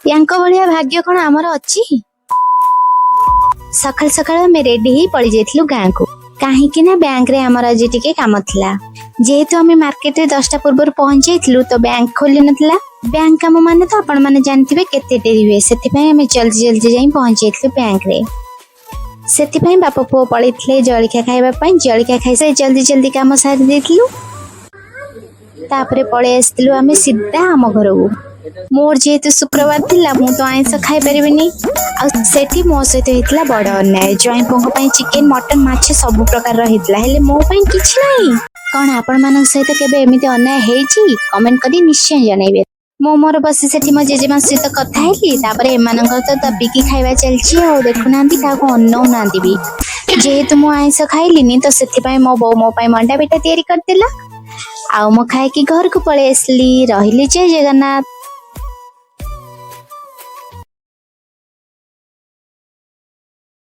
यांको भलिया भाग्य कौन आमर अच्छी। सकाल सकाल आम रेडी ही पड़ी जाइलु गाँ को कहीं ना बैंक रे आमर आज टिके काम थिला। जेहेतु आम मार्केट रे 10टा पूर्व पहुंच जाइलु तो बैंक खोली नथिला। बैंक काम माने तो आपण माने जानथिबे केते देरी हुए सेति आम जल्दी जल्दी जाई पहुंच जाइलु बैंक रे। सेति बापा पुओ पड़े जलिखा खाइबा जलिखा खाई से जल्दी जल्दी काम सारी देथिलु। तापरे पळे आस्तिलु आमे सीधा आम घर को। मोर जेहेतु शुक्रवार थिला मु तो आइंस खाई परिबिनी आ सेठी मो सहित हेतला बड़ अन्याय। जॉइन पोंग पई चिकन मटन माछ सब प्रकार हेतला हेले मो पई किछ नाही। कोन आपण मानक सहित केबे एमिति अन्याय हेची कमेंट करी निश्चय जणाइबे। मो मोर बसी सेठी मो जेजेमा सहित कथा हेली तापरे एमानकर तो दबिकी खाइबा चलची आ देखु नांती काको अन्नौ नांती भी। जेहेतु मो आइंस खाइलिनी तो सेति पई मो बो मो पई मंडा बेटा तयारी करतिला आ मो खाए कि घर को पळे आसली रहिली जय जगन्नाथ।